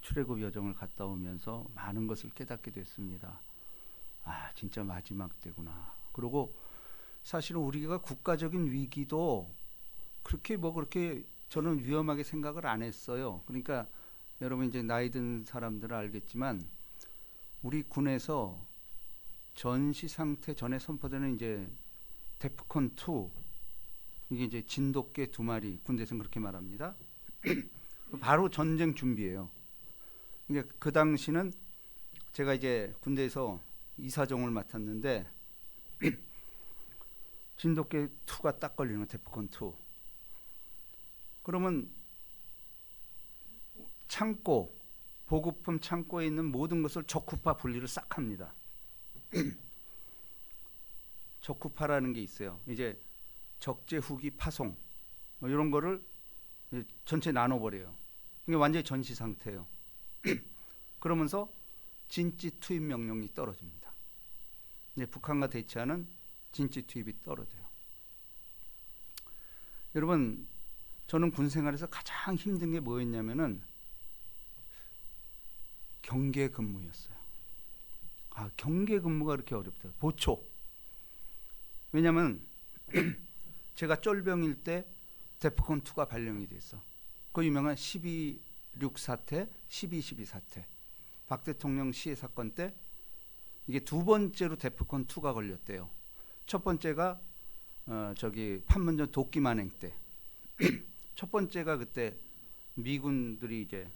출애굽 여정을 갔다 오면서 많은 것을 깨닫게 됐습니다. 아, 진짜 마지막 때구나. 그리고 사실은 우리가 국가적인 위기도 그렇게 저는 위험하게 생각을 안 했어요. 그러니까 여러분 이제 나이 든 사람들은 알겠지만 우리 군에서 전시 상태 전에 선포되는 이제 데프콘 2, 이게 이제 진돗개 2마리, 군대에서는 그렇게 말합니다. 바로 전쟁 준비예요. 그러니까 그 당시는 제가 이제 군대에서 이사정을 맡았는데 진돗개 2가 딱 걸리는 데프콘 2. 그러면 창고, 보급품 창고에 있는 모든 것을 적후파 분리를 싹 합니다. 적후파라는 게 있어요. 이제 적재 후기 파송 이런 거를 전체 나눠버려요. 이게 완전히 전시 상태예요. 그러면서 진지 투입 명령이 떨어집니다. 이제 북한과 대치하는 진지 투입이 떨어져요. 여러분, 저는 군 생활에서 가장 힘든 게 뭐였냐면은 경계 근무였어요. 아, 경계 근무가 그렇게 어렵더라고요. 보초. 왜냐면 제가 쫄병일 때 데프콘 2가 발령이 됐어. 그 유명한 12.6 사태, 12.12 사태. 박 대통령 시해 사건 때 이게 두 번째로 데프콘 2가 걸렸대요. 첫 번째가 판문점 도끼 만행 때. 첫 번째가 그때 미군들이 이제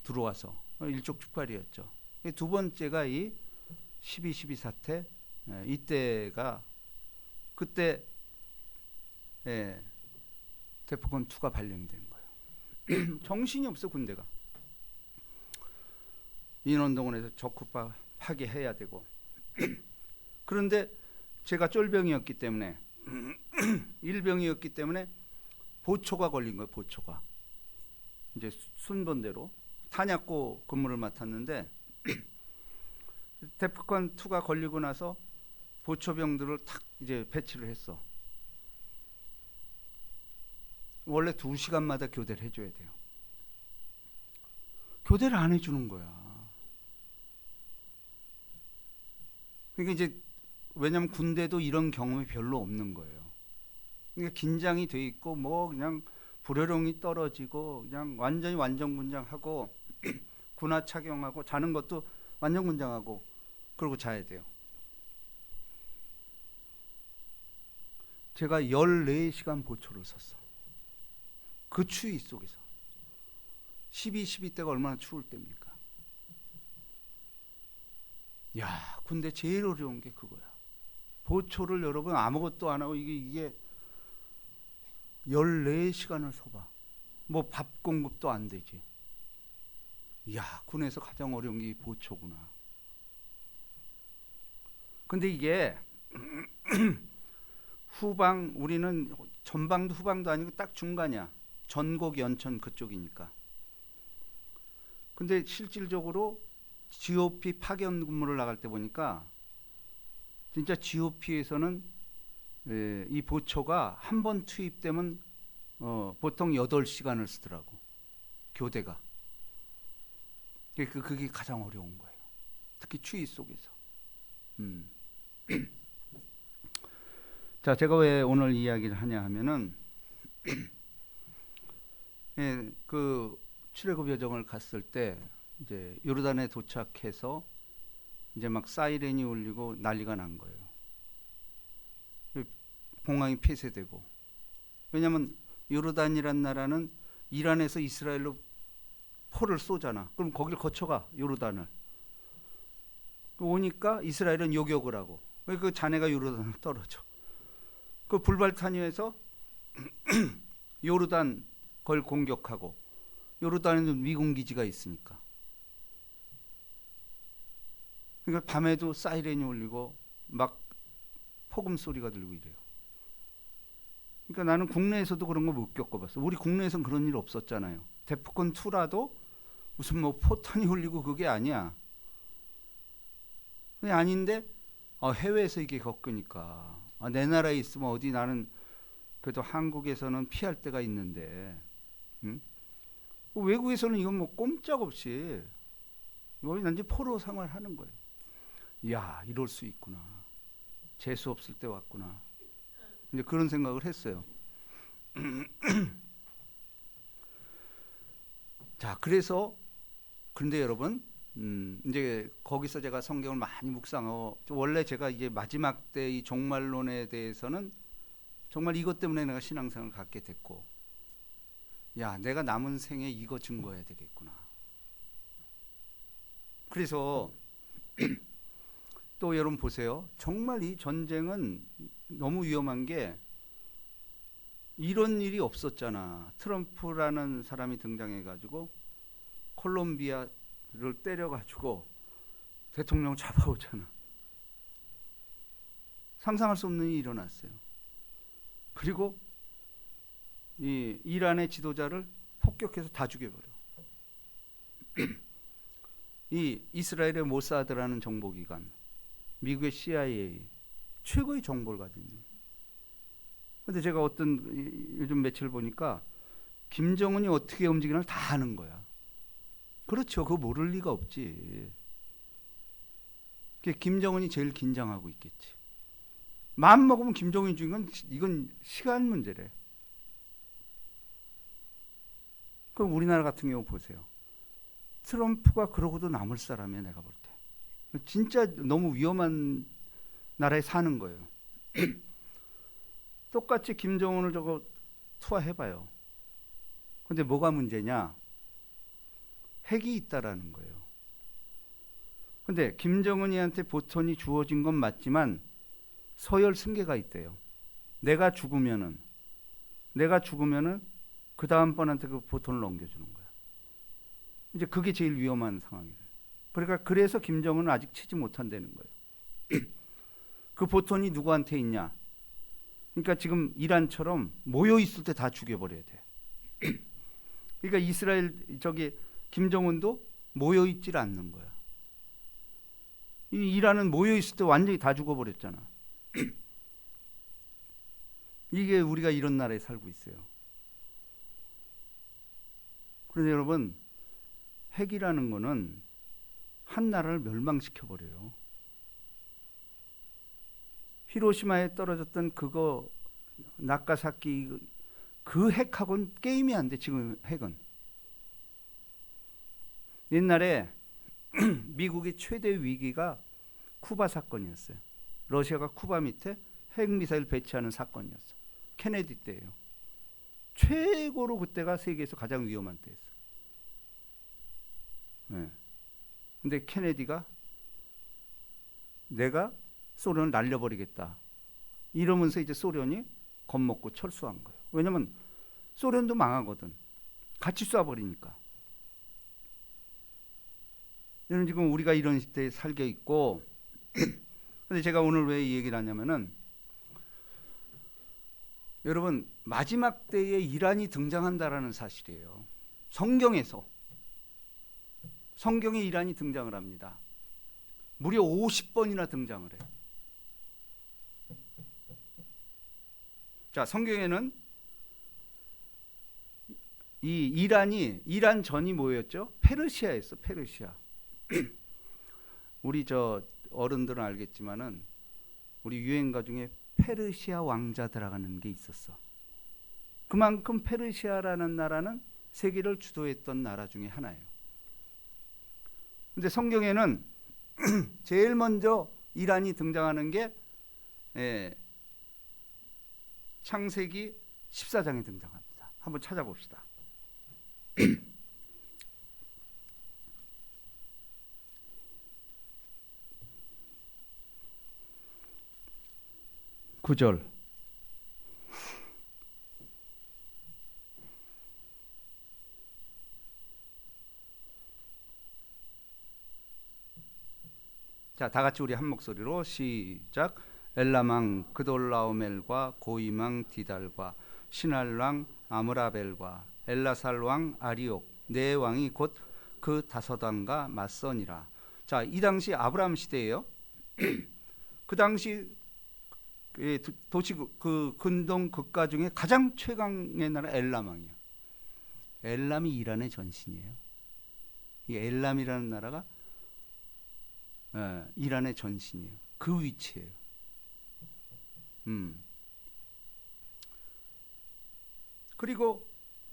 들어와서 일촉즉발이었죠. 두 번째가 이 12.12 사태, 이때가 그때 데프콘 2가 발령이 된 거예요. 정신이 없어 군대가. 인원동원에서 적후파 파괴해야 되고. 그런데 제가 쫄병이었기 때문에 일병이었기 때문에 보초가 걸린 거예요. 보초가. 이제 순번대로 탄약고 근무를 맡았는데 데프콘 2가 걸리고 나서 보초병들을 탁 이제 배치를 했어. 원래 2시간마다 교대를 해줘야 돼요. 교대를 안 해주는 거야. 그러니까 이제 왜냐면 군대도 이런 경험이 별로 없는 거예요. 그러니까 긴장이 돼 있고 뭐 그냥 불호령이 떨어지고 그냥 완전히 완전군장하고 군화 착용하고 자는 것도 완전군장하고 그러고 자야 돼요. 제가 14시간 보초를 섰어. 그 추위 속에서. 12 때가 얼마나 추울 때입니까? 야, 군대 제일 어려운 게 그거야. 보초를 여러분 아무것도 안 하고 이게 14시간을 서봐. 뭐 밥 공급도 안 되지. 야, 군에서 가장 어려운 게 보초구나. 근데 이게 후방, 우리는 전방도 후방도 아니고 딱 중간이야. 전곡 연천 그쪽이니까. 근데 실질적으로 GOP 파견 근무를 나갈 때 보니까 진짜 GOP에서는 이 보초가 한 번 투입되면 보통 8시간을 쓰더라고. 교대가. 그게 가장 어려운 거예요. 특히 추위 속에서. 자, 제가 왜 오늘 이야기를 하냐 하면은 그 출애굽 여정을 갔을 때 이제 요르단에 도착해서 이제 막 사이렌이 울리고 난리가 난 거예요. 공항이 폐쇄되고. 왜냐하면 요르단이란 나라는 이란에서 이스라엘로 포를 쏘잖아. 그럼 거길 거쳐가 요르단을. 오니까 이스라엘은 요격을 하고. 그 자네가 요르단을 떨어져. 그 불발탄위에서 요르단 걸 공격하고. 요르단에는 미군 기지가 있으니까. 그러니까 밤에도 사이렌이 울리고 막 폭음 소리가 들리고 이래요. 그러니까 나는 국내에서도 그런 거 못 겪어봤어. 우리 국내에서는 그런 일 없었잖아요. 데프콘 2라도 무슨 뭐 포탄이 울리고 그게 아니야. 그게 아닌데 해외에서 이게 겪으니까 내 나라에 있으면 어디 나는 그래도 한국에서는 피할 데가 있는데 외국에서는 이건 뭐 꼼짝없이 완전 포로 생활하는 거예요. 이야, 이럴 수 있구나. 재수 없을 때 왔구나. 이제 그런 생각을 했어요. 자, 그래서 그런데 여러분, 이제 거기서 제가 성경을 많이 묵상하고, 원래 제가 이제 마지막 때 이 종말론에 대해서는 정말 이것 때문에 내가 신앙생활을 갖게 됐고, 야, 내가 남은 생에 이거 증거해야 되겠구나. 그래서 또 여러분 보세요. 정말 이 전쟁은 너무 위험한 게 이런 일이 없었잖아. 트럼프라는 사람이 등장해가지고 콜롬비아를 때려가지고 대통령을 잡아오잖아. 상상할 수 없는 일이 일어났어요. 그리고 이 이란의 지도자를 폭격해서 다 죽여버려. 이 이스라엘의 모사드라는 정보기관, 미국의 CIA, 최고의 정보를 가진. 근데 제가 어떤 요즘 매체를 보니까 김정은이 어떻게 움직이는지 다 아는 거야. 그렇죠. 그거 모를 리가 없지. 김정은이 제일 긴장하고 있겠지. 마음 먹으면 김정은이 죽인 건 이건 시간 문제래. 그럼 우리나라 같은 경우 보세요. 트럼프가 그러고도 남을 사람이야, 내가 볼 때. 진짜 너무 위험한 나라에 사는 거예요. 똑같이 김정은을 저거 투하해봐요. 근데 뭐가 문제냐? 핵이 있다라는 거예요. 근데 김정은이한테 보톤이 주어진 건 맞지만 서열 승계가 있대요. 내가 죽으면은 그 다음번한테 그 보톤을 넘겨주는 거야. 이제 그게 제일 위험한 상황이에요. 그러니까 그래서 김정은은 아직 치지 못한다는 거예요. 그 보톤이 누구한테 있냐? 그러니까 지금 이란처럼 모여 있을 때 다 죽여버려야 돼. 그러니까 이스라엘 저기 김정은도 모여 있질 않는 거야. 이 이란은 모여 있을 때 완전히 다 죽어버렸잖아. 이게 우리가 이런 나라에 살고 있어요. 그런데 여러분, 핵이라는 거는 한 나라를 멸망시켜버려요. 히로시마에 떨어졌던 그거 나가사키 그 핵하고는 게임이 안 돼. 지금 핵은. 옛날에 미국의 최대 위기가 쿠바 사건이었어요. 러시아가 쿠바 밑에 핵미사일 배치하는 사건이었어. 케네디 때예요. 최고로 그때가 세계에서 가장 위험한 때였어. 네. 근데 케네디가 내가 소련을 날려버리겠다 이러면서 이제 소련이 겁먹고 철수한 거예요. 왜냐면 소련도 망하거든. 같이 쏴버리니까. 여러분, 지금 우리가 이런 시대에 살게 있고, 근데 제가 오늘 왜 이 얘기를 하냐면은, 여러분, 마지막 때에 이란이 등장한다라는 사실이에요. 성경에 이란이 등장을 합니다. 무려 50번이나 등장을 해. 자, 성경에는 이 이란 전이 뭐였죠? 페르시아였어. 페르시아. 우리 저 어른들은 알겠지만은 우리 유행가 중에 페르시아 왕자 들어가는 게 있었어. 그만큼 페르시아라는 나라는 세계를 주도했던 나라 중에 하나예요. 근데 성경에는 제일 먼저 이란이 등장하는 게 창세기 14장에 등장합니다. 한번 찾아봅시다. 9절. 자, 다 같이 우리 한 목소리로 시작. 엘라망 그돌라오멜과 고이망 디달과 시날왕 아므라벨과 엘라살왕 아리옥 네 왕이 곧 그 다섯 왕과 맞서니라. 자, 이 당시 아브라함 시대예요. 그 당시 도시 그 근동 국가 중에 가장 최강의 나라 엘라망이야. 엘람이 이란의 전신이에요. 이 엘람이라는 나라가 이란의 전신이에요. 그 위치예요. 그리고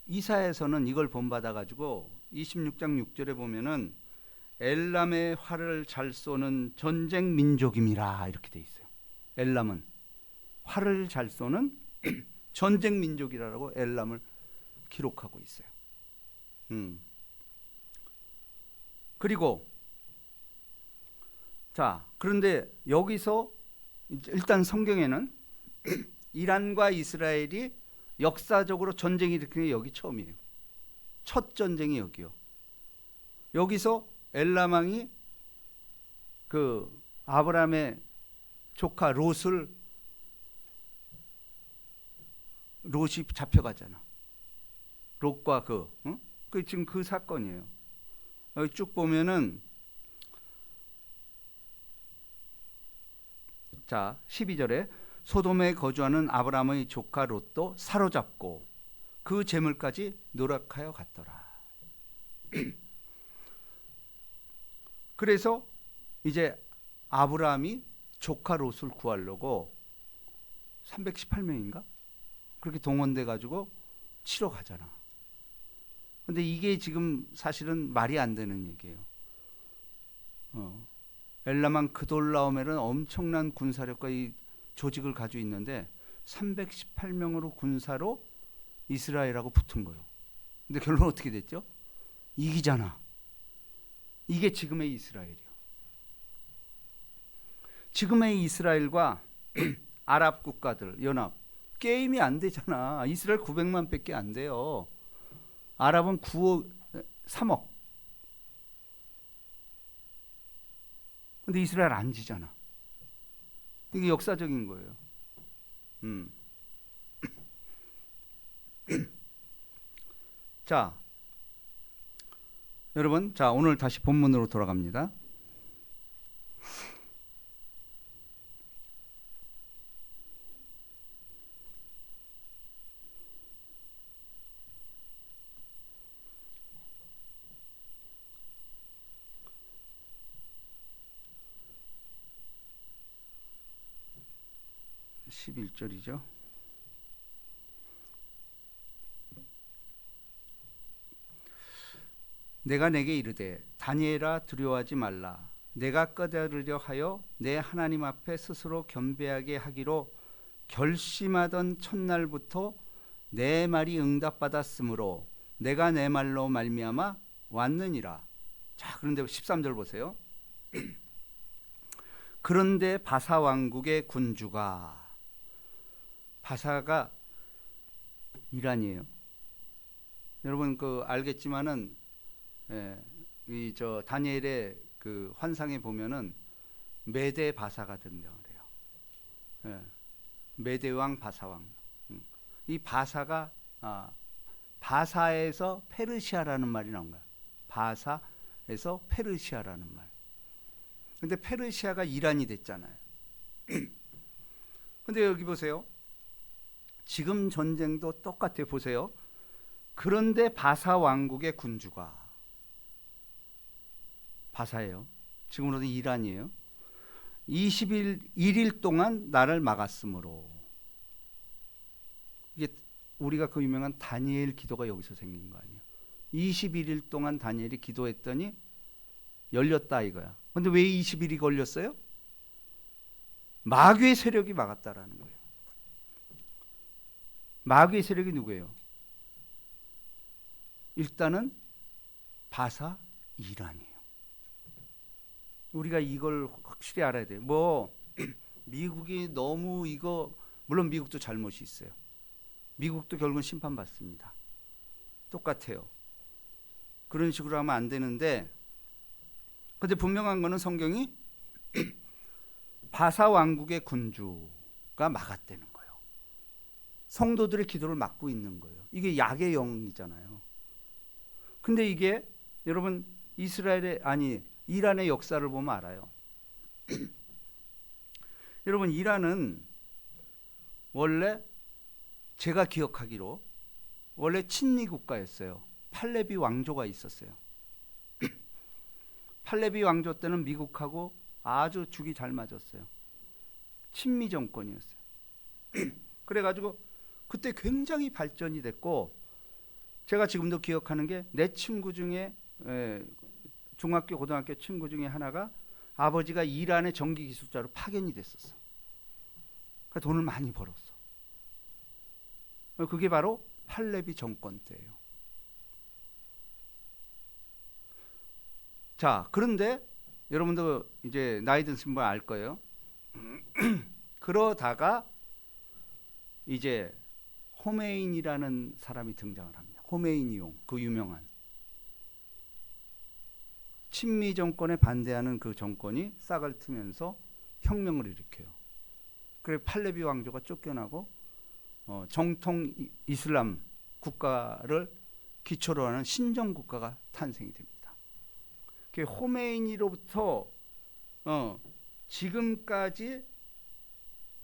이사야에서는 이걸 본받아 가지고 26장 6절에 보면은 엘람의 활을 잘 쏘는 전쟁 민족임이라 이렇게 돼 있어요. 엘람은 활을 잘 쏘는 전쟁 민족이라고 엘람을 기록하고 있어요. 그리고 자, 그런데 여기서 일단 성경에는 이란과 이스라엘이 역사적으로 전쟁이 일으킨 게 여기 처음이에요. 첫 전쟁이 여기요. 여기서 엘람 왕이 그 아브라함의 조카 롯이 잡혀가잖아. 롯과 그 지금 그 사건이에요. 여기 쭉 보면은 자 12절에 소돔에 거주하는 아브라함의 조카 롯도 사로잡고 그 재물까지 노력하여 갔더라. 그래서 이제 아브라함이 조카 롯을 구하려고 318명인가 그렇게 동원돼 가지고 치러 가잖아. 근데 이게 지금 사실은 말이 안 되는 얘기예요. 엘라만 그돌라오멜은 엄청난 군사력과 이 조직을 가지고 있는데 318명으로 군사로 이스라엘하고 붙은 거예요. 근데 결론은 어떻게 됐죠? 이기잖아. 이게 지금의 이스라엘이요. 지금의 이스라엘과 아랍 국가들 연합 게임이 안 되잖아. 이스라엘 900만 밖에 안 돼요. 아랍은 3억. 근데 이스라엘 안 지잖아. 이게 역사적인 거예요. 자, 여러분, 자 오늘 다시 본문으로 돌아갑니다. (11절이죠) 내가 내게 이르되 다니엘아 두려워하지 말라. 내가 깨달으려 하여 내 하나님 앞에 스스로 겸비하게 하기로 결심하던 첫날부터 내 말이 응답받았으므로 내가 내 말로 말미암아 왔느니라. 자, 그런데 13절 보세요. 그런데 바사 왕국의 군주가, 바사가 이란이에요. 여러분 알겠지만은 이 다니엘의 그 환상에 보면은 메대 바사가 등장을 해요. 메대 왕 바사 왕. 이 바사가 바사에서 페르시아라는 말이 나온 거야. 바사에서 페르시아라는 말. 근데 페르시아가 이란이 됐잖아요. 근데 여기 보세요. 지금 전쟁도 똑같아요. 보세요. 그런데 바사 왕국의 군주가, 바사예요. 지금으로는 이란이에요. 21일 동안 나를 막았으므로. 이게 우리가 그 유명한 다니엘 기도가 여기서 생긴 거 아니에요. 21일 동안 다니엘이 기도했더니 열렸다 이거야. 근데 왜 20일이 걸렸어요? 마귀의 세력이 막았다라는 거예요. 마귀의 세력이 누구예요? 일단은 바사 이란이에요. 우리가 이걸 확실히 알아야 돼요. 미국이 너무 물론 미국도 잘못이 있어요. 미국도 결국은 심판받습니다. 똑같아요. 그런 식으로 하면 안 되는데, 근데 분명한 거는 성경이 바사 왕국의 군주가 막았다는 거예요. 성도들의 기도를 막고 있는 거예요. 이게 약의 영이잖아요. 근데 이게 여러분 이란의 역사를 보면 알아요. 여러분 이란은 원래 제가 기억하기로 원래 친미 국가였어요. 팔레비 왕조가 있었어요. 팔레비 왕조 때는 미국하고 아주 죽이 잘 맞았어요. 친미 정권이었어요. 그래가지고 그때 굉장히 발전이 됐고, 제가 지금도 기억하는 게 내 친구 중에 중학교 고등학교 친구 중에 하나가 아버지가 이란의 전기 기술자로 파견이 됐었어. 그러니까 돈을 많이 벌었어. 그게 바로 팔레비 정권 때예요. 자, 그런데 여러분도 이제 나이 드신 분 알 거예요. 그러다가 이제 호메인이라는 사람이 등장을 합니다. 호메이니용, 그 유명한 친미 정권에 반대하는 그 정권이 싹을 트면서 혁명을 일으켜요. 그래 팔레비 왕조가 쫓겨나고 정통 이슬람 국가를 기초로 하는 신정 국가가 탄생이 됩니다. 그 호메이니로부터 지금까지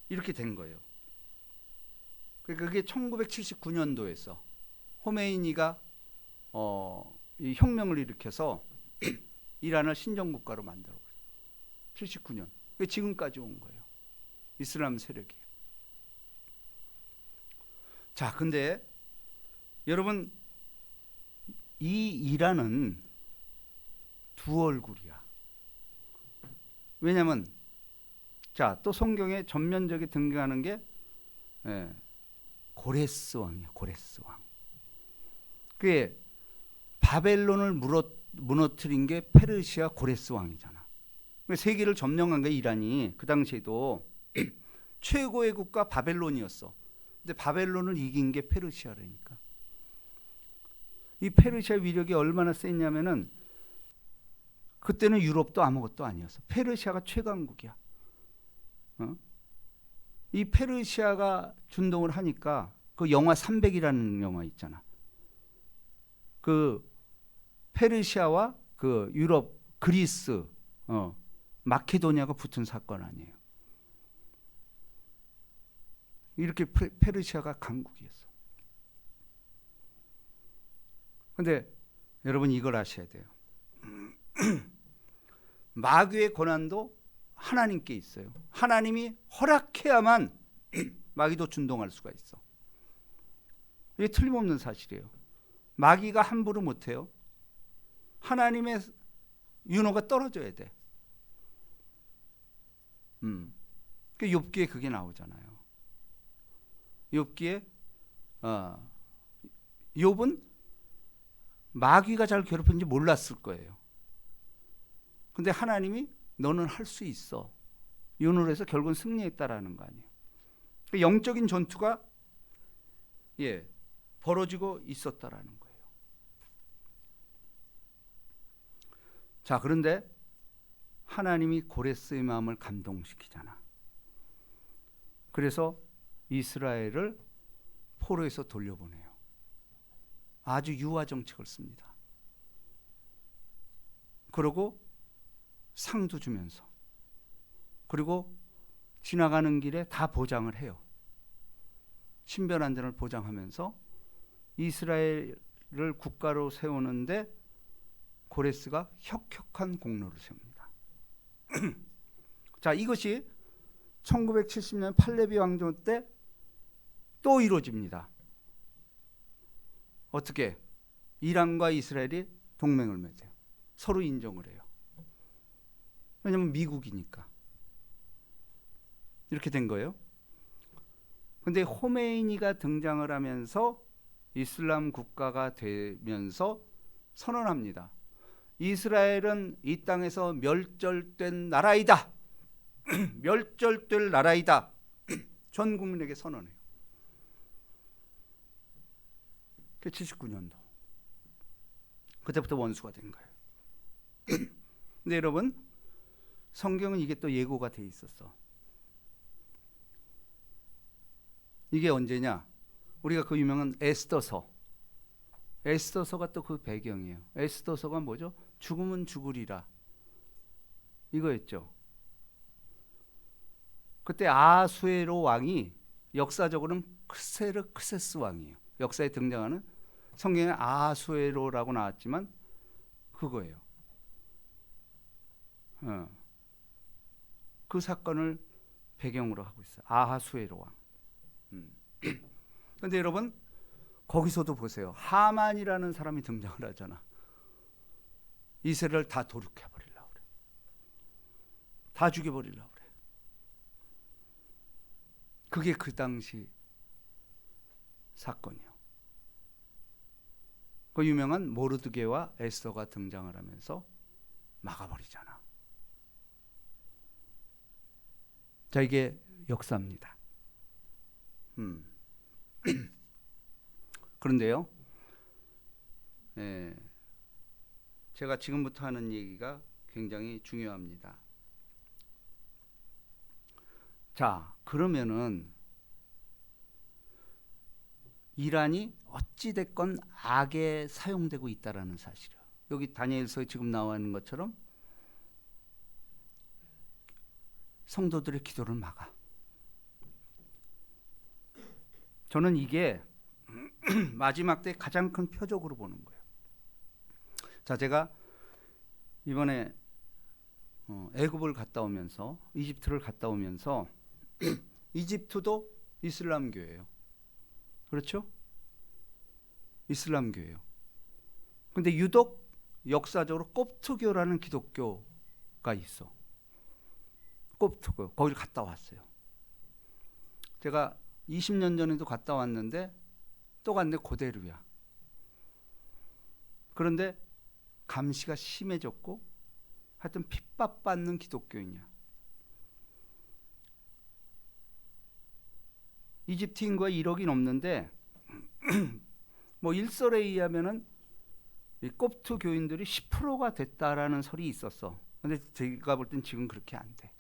이렇게 된 거예요. 그게 1979년도에서 호메이니가 이 혁명을 일으켜서 이란을 신정국가로 만들어버려요. 79년. 지금까지 온 거예요. 이슬람 세력이. 자, 근데 여러분, 이 이란은 두 얼굴이야. 왜냐면 자, 또 성경에 전면적이 등장하는 게 고레스 왕이야. 고레스 왕. 그게 바벨론을 무너뜨린 게 페르시아 고레스 왕이잖아. 세계를 점령한 게 이란이 그 당시에도 최고의 국가 바벨론이었어. 근데 바벨론을 이긴 게 페르시아라니까. 이 페르시아 위력이 얼마나 셌냐면은 그때는 유럽도 아무것도 아니었어. 페르시아가 최강국이야. 이 페르시아가 준동을 하니까 그 영화 300이라는 영화 있잖아. 그 페르시아와 그 유럽, 그리스, 마케도니아가 붙은 사건 아니에요. 이렇게 페르시아가 강국이었어. 근데 여러분 이걸 아셔야 돼요. 마귀의 권한도 하나님께 있어요. 하나님이 허락해야만 마귀도 준동할 수가 있어. 이게 틀림없는 사실이에요. 마귀가 함부로 못해요. 하나님의 윤호가 떨어져야 돼. 그 욥기에 그게 나오잖아요. 욥기에 욥은 마귀가 잘 괴롭힌지 몰랐을 거예요. 근데 하나님이 너는 할 수 있어. 윤호를 해서 결국은 승리했다라는 거 아니에요. 영적인 전투가 벌어지고 있었다라는 거예요. 자, 그런데 하나님이 고레스의 마음을 감동시키잖아. 그래서 이스라엘을 포로에서 돌려보내요. 아주 유화 정책을 씁니다. 그리고 상도 주면서, 그리고 지나가는 길에 다 보장을 해요. 신변 안전을 보장하면서 이스라엘을 국가로 세우는데 고레스가 혁혁한 공로를 세웁니다. 자, 이것이 1970년 팔레비 왕조 때 또 이루어집니다. 어떻게? 이란과 이스라엘이 동맹을 맺어요. 서로 인정을 해요. 왜냐하면 미국이니까. 이렇게 된 거예요. 근데 호메이니가 등장을 하면서 이슬람 국가가 되면서 선언합니다. 이스라엘은 이 땅에서 멸절된 나라이다. 멸절될 나라이다. 전 국민에게 선언해요. 그 79년도. 그때부터 원수가 된 거예요. 근데 여러분, 성경은 이게 또 예고가 돼 있었어. 이게 언제냐? 우리가 그 유명한 에스더서. 에스더서가 또 그 배경이에요. 에스더서가 뭐죠? 죽으면 죽으리라. 이거였죠. 그때 아수에로 왕이 역사적으로는 크세르크세스 왕이에요. 역사에 등장하는 성경에 아하수에로라고 나왔지만 그거예요. 그 사건을 배경으로 하고 있어요. 아하수에로 왕. 그런데 여러분 거기서도 보세요. 하만이라는 사람이 등장을 하잖아. 이스라엘을 다 도륙해버리려고 그래. 다 죽여버리려고 그래. 그게 그 당시 사건이요. 그 유명한 모르드게와 에스더가 등장을 하면서 막아버리잖아. 자, 이게 역사입니다. 그런데요, 제가 지금부터 하는 얘기가 굉장히 중요합니다. 자, 그러면은 이란이 어찌됐건 악에 사용되고 있다라는 사실이에요. 여기 다니엘서에 지금 나와 있는 것처럼 성도들의 기도를 막아. 저는 이게 마지막 때 가장 큰 표적으로 보는 거예요. 자, 제가 이번에 애굽을 갔다 오면서 이집트를 갔다 오면서 이집트도 이슬람교예요. 그렇죠? 이슬람교예요. 근데 유독 역사적으로 콥트교라는 기독교가 있어. 콥트교. 거기를 갔다 왔어요. 제가 20년 전에도 갔다 왔는데 또 갔는데 그대로야. 그런데 감시가 심해졌고 하여튼 핍박받는 기독교인이야. 이집트 인구가 1억이 넘는데 뭐 일설에 의하면은 이 콥트 교인들이 10%가 됐다라는 설이 있었어. 근데 제가 볼 땐 지금 그렇게 안 돼.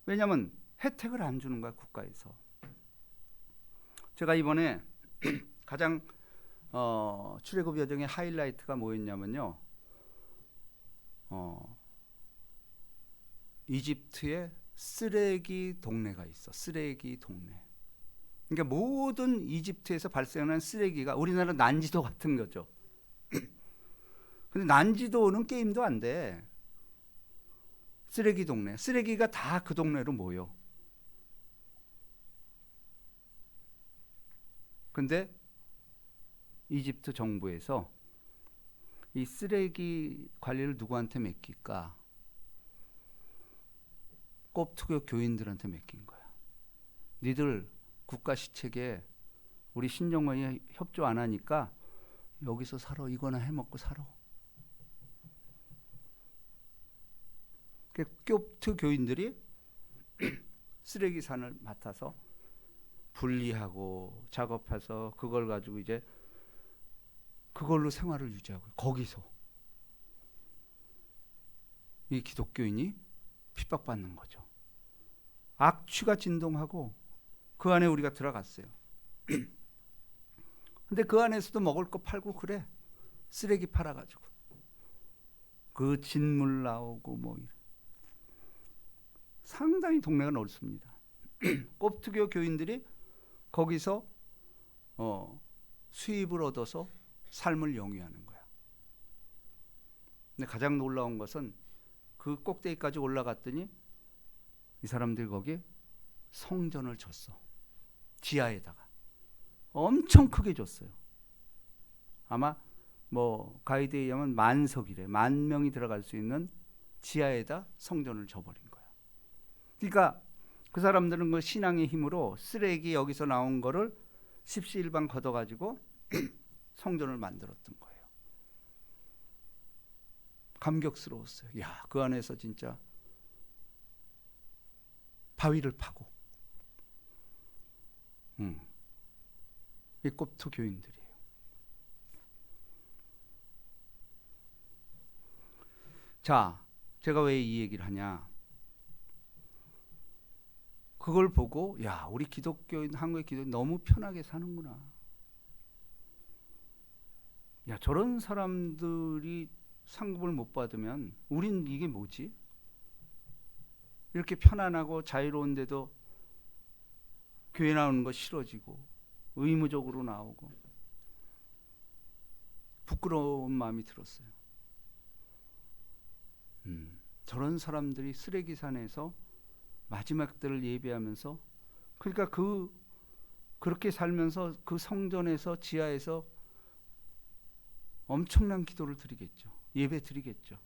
왜냐면 혜택을 안 주는 거야, 국가에서. 제가 이번에 가장 출애굽 여정의 하이라이트가 뭐였냐면요. 이집트에 쓰레기 동네가 있어. 쓰레기 동네. 그러니까 모든 이집트에서 발생하는 쓰레기가 우리나라 난지도 같은 거죠. 근데 난지도는 게임도 안 돼. 쓰레기 동네. 쓰레기가 다 그 동네로 모여. 근데 이집트 정부에서 이 쓰레기 관리를 누구한테 맡길까? 콥트교 교인들한테 맡긴 거야. 니들 국가 시책에 우리 신정원이 협조 안 하니까 여기서 살아. 이거나 해먹고 살아. 콥트 교인들이 쓰레기산을 맡아서 분리하고 작업해서 그걸 가지고 이제 그걸로 생활을 유지하고 거기서 이 기독교인이 핍박받는 거죠. 악취가 진동하고 그 안에 우리가 들어갔어요. 근데 그 안에서도 먹을 거 팔고 그래. 쓰레기 팔아가지고 그 진물 나오고 뭐 상당히 동네가 넓습니다. 콥트교 교인들이 거기서 수입을 얻어서 삶을 영위하는 거야. 근데 가장 놀라운 것은 그 꼭대기까지 올라갔더니 이 사람들이 거기 성전을 졌어. 지하에다가 엄청 크게 줬어요. 아마 뭐 가이드에 의하면 만석이래. 10,000명이 들어갈 수 있는 지하에다 성전을 져버린 거야. 그러니까 그 사람들은 그 신앙의 힘으로 쓰레기 여기서 나온 거를 십시일반 걷어가지고 성전을 만들었던 거예요. 감격스러웠어요. 야, 그 안에서 진짜 바위를 파고 이 콥트 교인들이에요. 자, 제가 왜 이 얘기를 하냐? 그걸 보고 야, 우리 기독교인, 한국의 기독교인 너무 편하게 사는구나. 야, 저런 사람들이 상급을 못 받으면 우린 이게 뭐지? 이렇게 편안하고 자유로운데도 교회 나오는 거 싫어지고 의무적으로 나오고 부끄러운 마음이 들었어요. 저런 사람들이 쓰레기산에서 마지막 때를 예배하면서, 그러니까 그렇게 살면서 그 성전에서 지하에서 엄청난 기도를 드리겠죠. 예배 드리겠죠.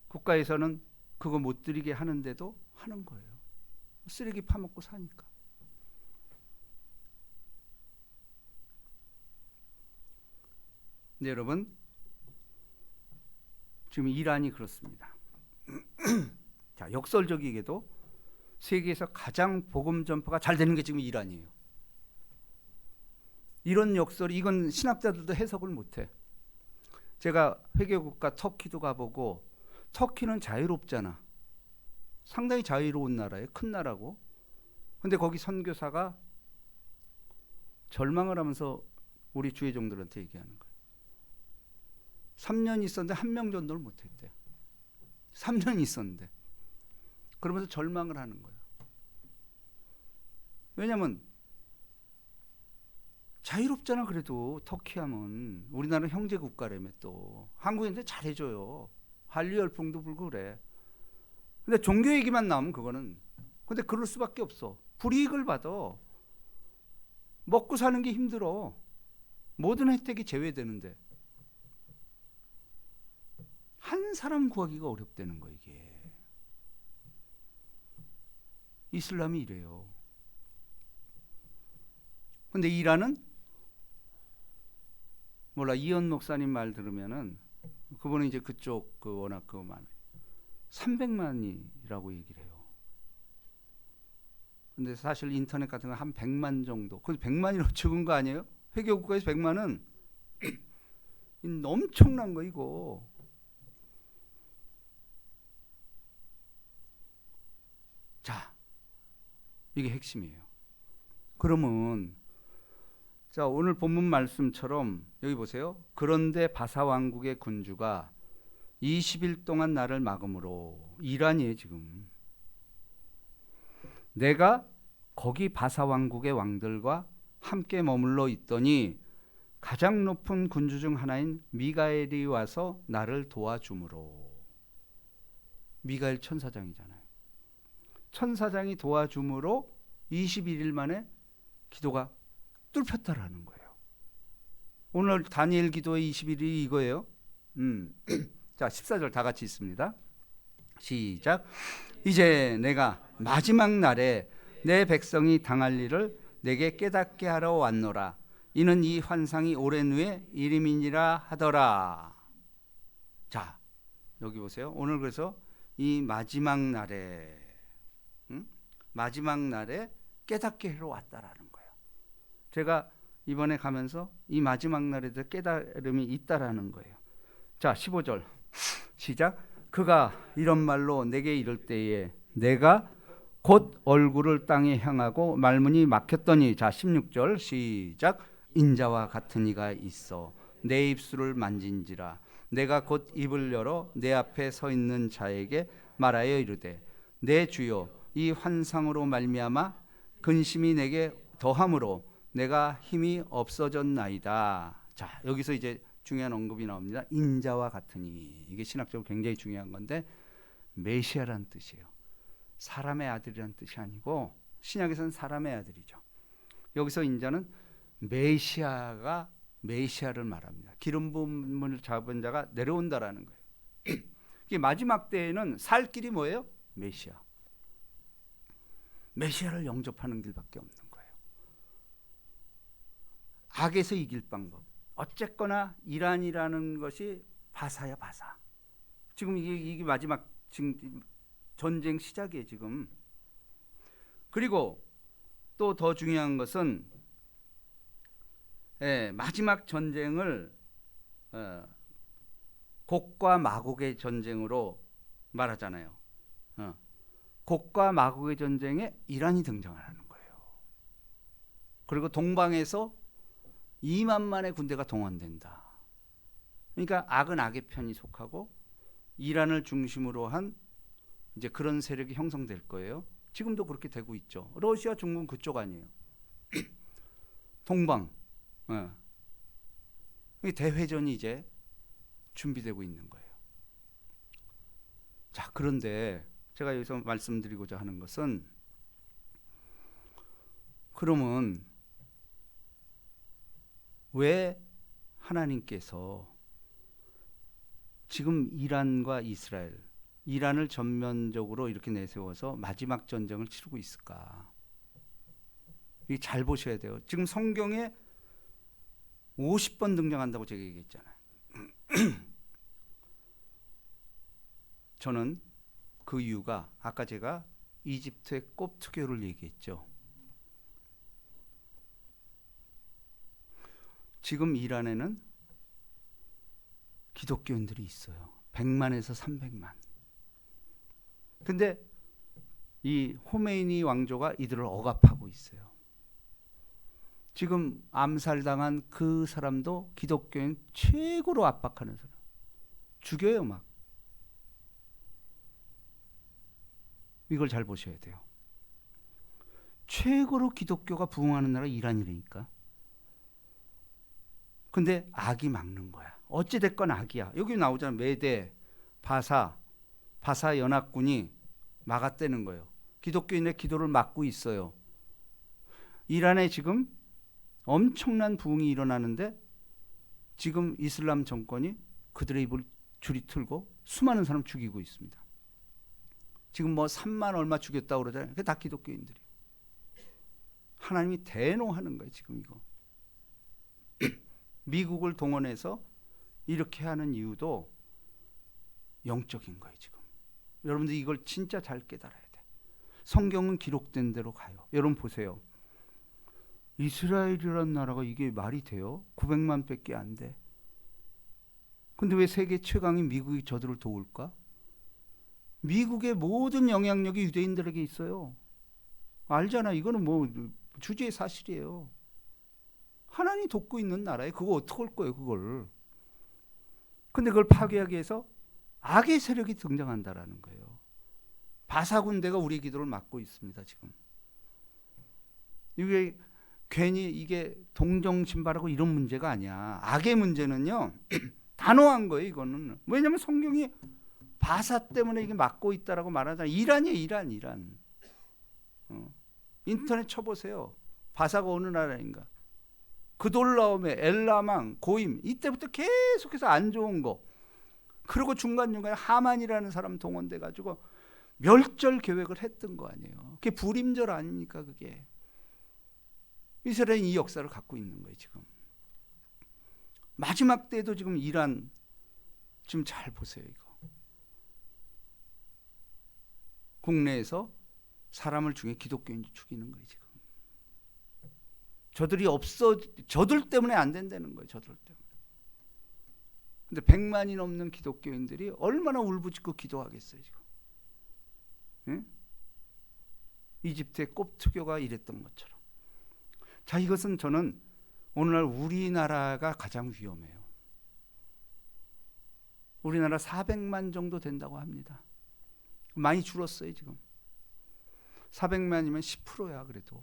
국가에서는 그거 못 드리게 하는데도 하는 거예요. 쓰레기 파먹고 사니까. 네, 여러분, 지금 이란이 그렇습니다. 자, 역설적이게도 세계에서 가장 복음 전파가 잘 되는 게 지금 이란이에요. 이런 역설이, 이건 신학자들도 해석을 못해. 제가 회개국가 터키도 가보고, 터키는 자유롭잖아. 상당히 자유로운 나라예요. 큰 나라고. 근데 거기 선교사가 절망을 하면서 우리 주의 종들한테 얘기하는 거예요. 3년 있었는데 한 명 전도를 못했대. 3년 있었는데. 그러면서 절망을 하는 거예요. 왜냐면 자유롭잖아. 그래도 터키 하면 우리나라 형제 국가라며. 또 한국인들 잘해줘요. 한류 열풍도 불고 그래. 근데 종교 얘기만 나오면 그거는, 근데 그럴 수밖에 없어. 불이익을 받아. 먹고 사는 게 힘들어. 모든 혜택이 제외되는데 한 사람 구하기가 어렵다는 거. 이게 이슬람이 이래요. 근데 이란은 몰라. 이현 목사님 말 들으면은, 그분은 이제 그쪽 워낙 그만 300만이라고 얘기를 해요. 근데 사실 인터넷 같은 거 한 100만 정도. 그 100만이라고 적은 거 아니에요? 회계국가에서 100만은 엄청난 거 이거. 자, 이게 핵심이에요. 그러면 자, 오늘 본문 말씀처럼 여기 보세요. 그런데 바사 왕국의 군주가 20일 동안 나를 막음으로, 이란이에요 지금. 내가 거기 바사 왕국의 왕들과 함께 머물러 있더니 가장 높은 군주 중 하나인 미가엘이 와서 나를 도와주므로. 미가엘 천사장이잖아요. 천사장이 도와주므로 21일 만에 기도가 뚫혔다라는 거예요. 오늘 다니엘 기도의 21일이 이거예요. 자, 14절 다 같이 있습니다. 시작. 이제 내가 마지막 날에 내 백성이 당할 일을 내게 깨닫게 하러 왔노라. 이는 이 환상이 오랜 후에 이름이니라 하더라. 자, 여기 보세요. 오늘 그래서 이 마지막 날에, 마지막 날에 깨닫게 하러 왔다라는 거예요. 제가 이번에 가면서 이 마지막 날에도 깨달음이 있다라는 거예요. 자, 15절 시작. 그가 이런 말로 내게 이를 때에 내가 곧 얼굴을 땅에 향하고 말문이 막혔더니, 자 16절 시작. 인자와 같은 이가 있어 내 입술을 만진지라. 내가 곧 입을 열어 내 앞에 서 있는 자에게 말하여 이르되, 내 주여, 이 환상으로 말미암아 근심이 내게 더함으로 내가 힘이 없어졌나이다. 자, 여기서 이제 중요한 언급이 나옵니다. 인자와 같으니. 이게 신학적으로 굉장히 중요한 건데, 메시아라는 뜻이에요. 사람의 아들이라는 뜻이 아니고, 신약에서는 사람의 아들이죠. 여기서 인자는 메시아를 말합니다. 기름 부음을 잡은 자가 내려온다라는 거예요. 이게 마지막 때에는 살 길이 뭐예요? 메시아를 영접하는 길밖에 없는 거예요. 악에서 이길 방법. 어쨌거나 이란이라는 것이 바사야, 바사. 지금 이게 마지막 전쟁 시작이에요 지금. 그리고 또 더 중요한 것은, 마지막 전쟁을 곡과 마곡의 전쟁으로 말하잖아요. 곡과 마곡의 전쟁에 이란이 등장하는 거예요. 그리고 동방에서 2만만의 군대가 동원된다. 그러니까 악은 악의 편이 속하고 이란을 중심으로 한 이제 그런 세력이 형성될 거예요. 지금도 그렇게 되고 있죠. 러시아, 중국 그쪽 아니에요. 동방, 이 대회전이 이제 준비되고 있는 거예요. 자, 그런데 제가 여기서 말씀드리고자 하는 것은, 그러면 왜 하나님께서 지금 이란과 이스라엘, 이란을 전면적으로 이렇게 내세워서 마지막 전쟁을 치르고 있을까? 이 잘 보셔야 돼요. 지금 성경에 50번 등장한다고 제가 얘기했잖아요. 저는 그 이유가 아까 제가 이집트의 꼽투교를 얘기했죠. 지금 이란에는 기독교인들이 있어요. 100만에서 300만. 근데 이 호메이니 왕조가 이들을 억압하고 있어요. 지금 암살당한 그 사람도 기독교인 최고로 압박하는 사람. 죽여요, 막. 이걸 잘 보셔야 돼요. 최고로 기독교가 부흥하는 나라 이란이라니까. 근데 악이 막는 거야. 어찌됐건 악이야. 여기 나오잖아. 메대, 바사 연합군이 막았다는 거예요. 기독교인의 기도를 막고 있어요. 이란에 지금 엄청난 부흥이 일어나는데 지금 이슬람 정권이 그들의 입을 줄이 틀고 수많은 사람 죽이고 있습니다. 지금 뭐 3만 얼마 죽였다고 그러잖아요. 그게 다 기독교인들이. 하나님이 대노하는 거예요, 지금 이거. 미국을 동원해서 이렇게 하는 이유도 영적인 거예요, 지금. 여러분들 이걸 진짜 잘 깨달아야 돼. 성경은 기록된 대로 가요. 여러분 보세요. 이스라엘이라는 나라가 이게 말이 돼요? 900만 밖에 안 돼. 근데 왜 세계 최강인 미국이 저들을 도울까? 미국의 모든 영향력이 유대인들에게 있어요. 알잖아. 이거는 뭐 주지의 사실이에요. 하나님이 돕고 있는 나라에 그거 어떻게 할 거예요, 그걸. 근데 그걸 파괴하기 위해서 악의 세력이 등장한다라는 거예요. 바사 군대가 우리 기도를 막고 있습니다, 지금. 이게 괜히 이게 동정신발하고 이런 문제가 아니야. 악의 문제는요, 단호한 거예요, 이거는. 왜냐면 성경이 바사 때문에 이게 막고 있다라고 말하잖아요. 이란이에요, 이란. 인터넷 쳐보세요. 바사가 어느 나라인가. 그돌라움에 엘라망, 고임, 이때부터 계속해서 안 좋은 거. 그리고 중간중간에 하만이라는 사람 동원돼 가지고 멸절 계획을 했던 거 아니에요. 그게 불임절 아닙니까, 그게. 이스라엘은 이 역사를 갖고 있는 거예요, 지금. 마지막 때도 지금 이란, 지금 잘 보세요, 이거. 국내에서 사람을 중에 기독교인 죽이는 거예요, 지금. 저들 때문에 안 된다는 거예요, 저들 때문에. 근데 100만이 넘는 기독교인들이 얼마나 울부짖고 기도하겠어요, 지금. 응? 이집트의 꼽투교가 이랬던 것처럼. 자, 이것은 저는 오늘날 우리나라가 가장 위험해요. 우리나라 400만 정도 된다고 합니다. 많이 줄었어요, 지금. 400만이면 10%야, 그래도.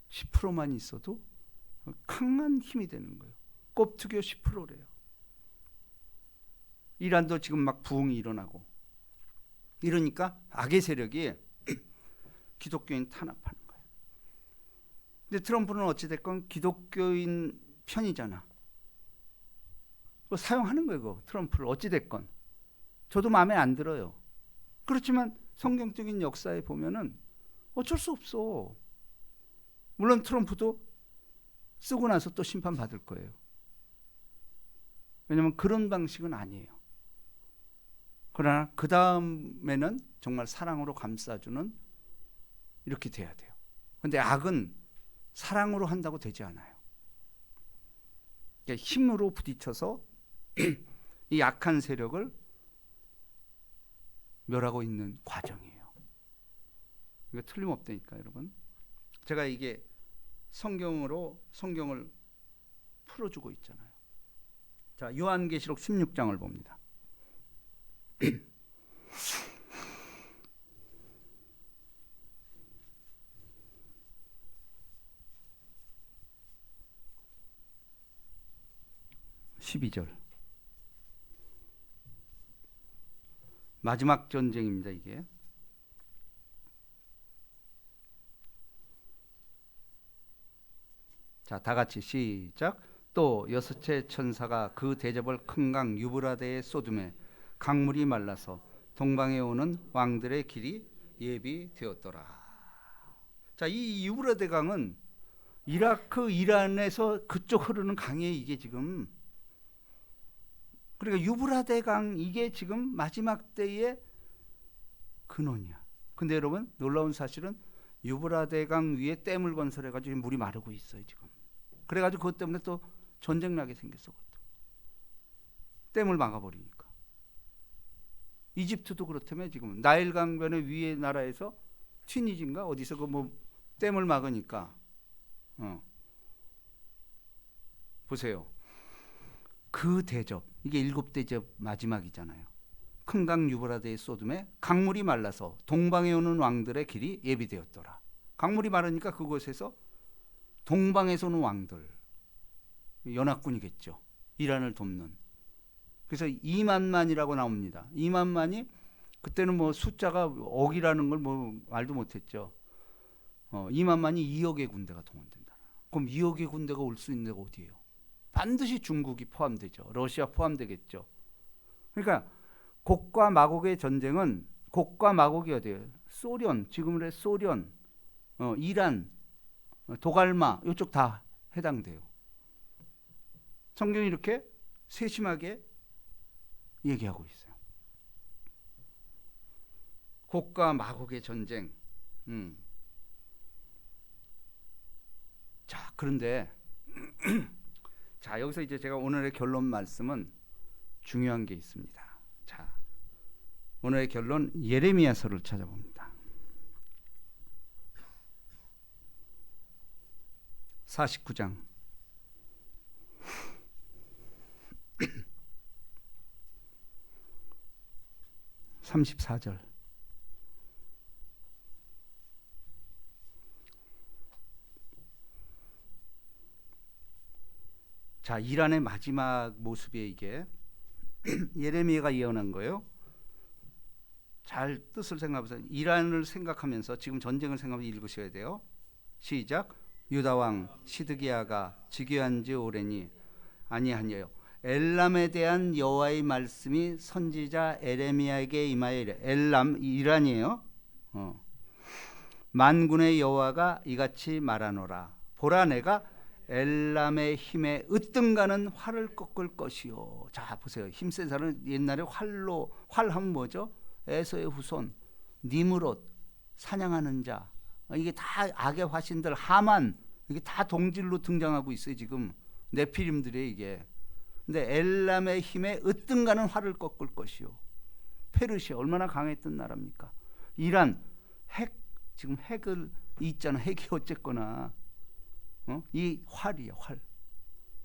10%만 있어도 강한 힘이 되는 거예요. 꼽투교 10%래요. 이란도 지금 막 부흥이 일어나고. 이러니까 악의 세력이 기독교인 탄압하는 거예요. 근데 트럼프는 어찌됐건 기독교인 편이잖아. 그거 사용하는 거예요, 그거. 트럼프를 어찌됐건. 저도 마음에 안 들어요. 그렇지만 성경적인 역사에 보면은 어쩔 수 없어. 물론 트럼프도 쓰고 나서 또 심판받을 거예요. 왜냐하면 그런 방식은 아니에요. 그러나 그 다음에는 정말 사랑으로 감싸주는, 이렇게 돼야 돼요. 그런데 악은 사랑으로 한다고 되지 않아요. 그러니까 힘으로 부딪혀서 이 악한 세력을 멸하고 있는 과정이에요. 이거 틀림없다니까, 여러분. 제가 이게 성경을 풀어주고 있잖아요. 자, 요한계시록 16장을 봅니다. 12절. 마지막 전쟁입니다, 이게. 자, 다 같이 시작. 또 여섯째 천사가 그 대접을 큰 강 유브라데에 쏟음에 강물이 말라서 동방에 오는 왕들의 길이 예비되었더라. 자, 이 유브라데 강은 이라크, 이란에서 그쪽 흐르는 강이에요, 이게 지금. 그러니까 유브라데 강, 이게 지금 마지막 때의 근원이야. 근데 여러분, 놀라운 사실은 유브라데 강 위에 댐을 건설해가지고 물이 마르고 있어요, 지금. 그래가지고 그것 때문에 또 전쟁 나게 생겼어. 댐을 막아버리니까. 이집트도 그렇다며 지금 나일 강변의 위에 나라에서 튀니지인가 어디서 그 뭐 댐을 막으니까 보세요. 그 대접, 이게 7대접 마지막이잖아요. 큰 강 유브라데의 쏟음에 강물이 말라서 동방에 오는 왕들의 길이 예비되었더라. 강물이 마르니까 그곳에서 동방에서 오는 왕들, 연합군이겠죠. 이란을 돕는. 그래서 2만만이라고 나옵니다. 2만만이 그때는 뭐 숫자가 억이라는 걸 뭐 말도 못했죠. 2만만이 2억의 군대가 동원된다. 그럼 2억의 군대가 올 수 있는 데가 어디예요? 반드시 중국이 포함되죠. 러시아 포함되겠죠. 그러니까 곡과 마곡의 전쟁은, 곡과 마곡이 어디예요? 소련, 지금의 소련, 이란, 도갈마 이쪽 다 해당돼요. 성경이 이렇게 세심하게 얘기하고 있어요. 곡과 마곡의 전쟁. 자, 그런데 자, 여기서 이제 제가 오늘의 결론 말씀은 중요한 게 있습니다. 자, 오늘의 결론 예레미야서를 찾아봅니다. 49장 34절. 자, 이란의 마지막 모습이 이게 예레미야가 예언한 거예요. 잘 뜻을 생각해보세요. 이란을 생각하면서 지금 전쟁을 생각하면서 읽으셔야 돼요. 시작. 유다 왕 시드기야가 즉위한 지 오래니 아니하니요 엘람에 대한 여호와의 말씀이 선지자 에레미야에게 임하여 이래. 엘람, 이란이에요. 만군의 여호와가 이같이 말하노라. 보라, 내가 엘람의 힘에 으뜸가는 활을 꺾을 것이요. 자, 보세요. 힘센 사람은 옛날에 활로, 활하면 뭐죠? 에서의 후손, 니므롯, 사냥하는 자, 이게 다 악의 화신들, 하만, 이게 다 동질로 등장하고 있어요. 지금 네피림들이에요, 이게. 근데 엘람의 힘에 으뜸가는 활을 꺾을 것이요. 페르시아 얼마나 강했던 나라입니까? 이란 핵, 지금 핵을 있잖아. 핵이 어쨌거나 이 활이에요, 활.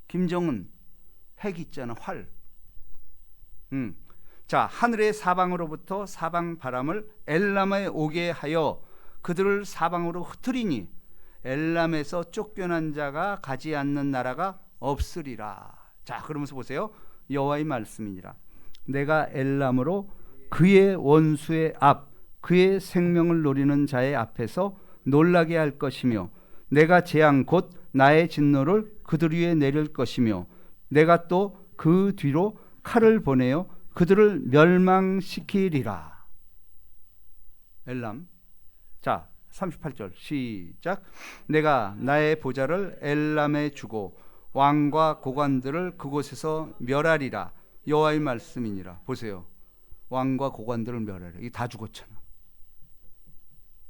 김정은 핵 있잖아, 활. 자, 하늘의 사방으로부터 사방 바람을 엘람에 오게 하여 그들을 사방으로 흩으리니 엘람에서 쫓겨난 자가 가지 않는 나라가 없으리라. 자, 그러면서 보세요. 여호와의 말씀이니라. 내가 엘람으로 그의 원수의 앞, 그의 생명을 노리는 자의 앞에서 놀라게 할 것이며 내가 재앙 곧 나의 진노를 그들 위에 내릴 것이며 내가 또 그 뒤로 칼을 보내어 그들을 멸망시키리라. 엘람. 자, 38절 시작. 내가 나의 보좌를 엘람에 주고 왕과 고관들을 그곳에서 멸하리라. 여호와의 말씀이니라. 보세요. 왕과 고관들을 멸하리라. 이게 다 죽었잖아.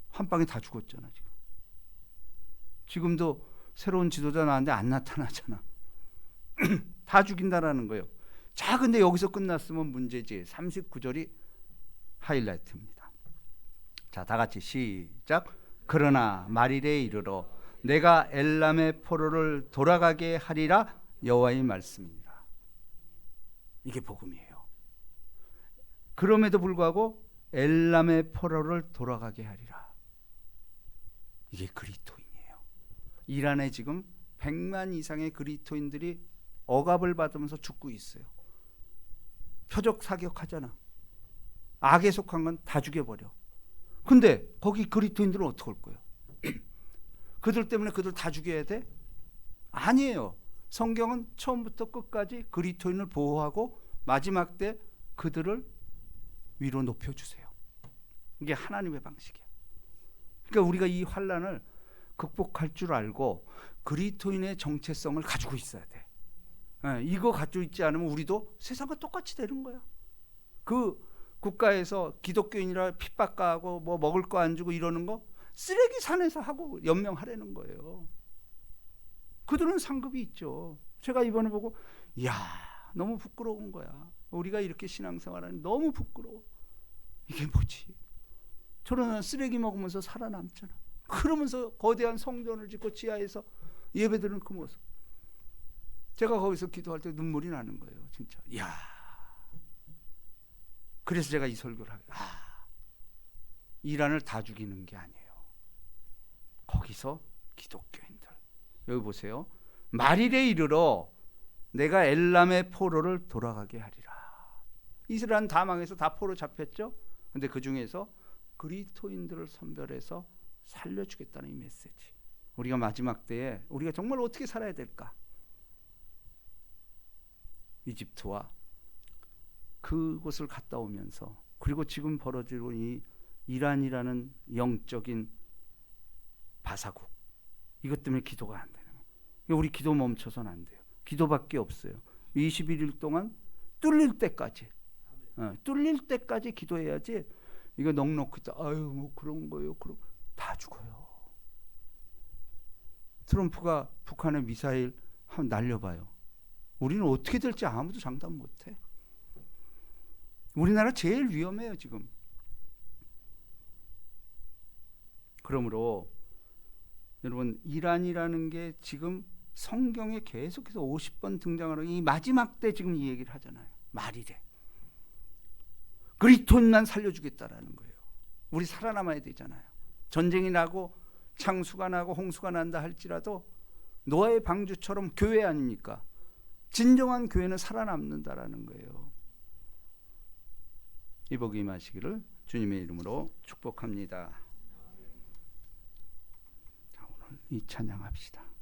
한 방에 다 죽었잖아. 지금도 새로운 지도자 나왔는데 안 나타나잖아. 다 죽인다라는 거예요. 자, 근데 여기서 끝났으면 문제지. 39절이 하이라이트입니다. 자, 다 같이 시작. 그러나 말일에 이르러 내가 엘람의 포로를 돌아가게 하리라. 여호와의 말씀이니라. 이게 복음이에요. 그럼에도 불구하고 엘람의 포로를 돌아가게 하리라. 이게 그리스도인이에요. 이란에 지금 100만 이상의 그리스도인들이 억압을 받으면서 죽고 있어요. 표적 사격하잖아. 악에 속한 건 다 죽여버려. 근데 거기 그리스도인들은 어떻게 할 거예요? 그들 때문에 그들 다 죽여야 돼? 아니에요. 성경은 처음부터 끝까지 그리스도인을 보호하고 마지막 때 그들을 위로 높여주세요. 이게 하나님의 방식이에요. 그러니까 우리가 이 환난을 극복할 줄 알고 그리스도인의 정체성을 가지고 있어야 돼. 이거 가지고 있지 않으면 우리도 세상과 똑같이 되는 거야. 그 국가에서 기독교인이라 핍박하고 뭐 먹을 거 안 주고 이러는 거 쓰레기 산에서 하고 연명하라는 거예요. 그들은 상급이 있죠. 제가 이번에 보고 이야 너무 부끄러운 거야. 우리가 이렇게 신앙생활하니 너무 부끄러워. 이게 뭐지? 저런 쓰레기 먹으면서 살아남잖아. 그러면서 거대한 성전을 짓고 지하에서 예배드리는 그 모습. 제가 거기서 기도할 때 눈물이 나는 거예요. 진짜. 이야. 그래서 제가 이 설교를 하게. 이란을 다 죽이는 게 아니에요. 거기서 기독교인들. 여기 보세요. 말일에 이르러 내가 엘람의 포로를 돌아가게 하리라. 이스라엘 다 망해서 다 포로 잡혔죠. 근데 그 중에서 그리스도인들을 선별해서 살려주겠다는 이 메시지. 우리가 마지막 때에 우리가 정말 어떻게 살아야 될까? 이집트와 그곳을 갔다 오면서 그리고 지금 벌어지고 이 이란이라는 영적인 바사국 이것 때문에 기도가 안 되는 거예요. 우리 기도 멈춰서는 안 돼요. 기도밖에 없어요. 21일 동안 뚫릴 때까지 뚫릴 때까지 기도해야지. 이거 넉넉히 아유 뭐 그런 거예요. 그럼 다 죽어요. 트럼프가 북한에 미사일 한번 날려봐요. 우리는 어떻게 될지 아무도 장담 못해. 우리나라 제일 위험해요 지금. 그러므로 여러분 이란이라는 게 지금 성경에 계속해서 50번 등장하는 이 마지막 때 지금 이 얘기를 하잖아요. 말이래. 그리스도인만 살려주겠다라는 거예요. 우리 살아남아야 되잖아요. 전쟁이 나고 창수가 나고 홍수가 난다 할지라도 노아의 방주처럼 교회 아닙니까? 진정한 교회는 살아남는다라는 거예요. 이 복이 임하시기를 주님의 이름으로 축복합니다. 자, 오늘 이 찬양합시다.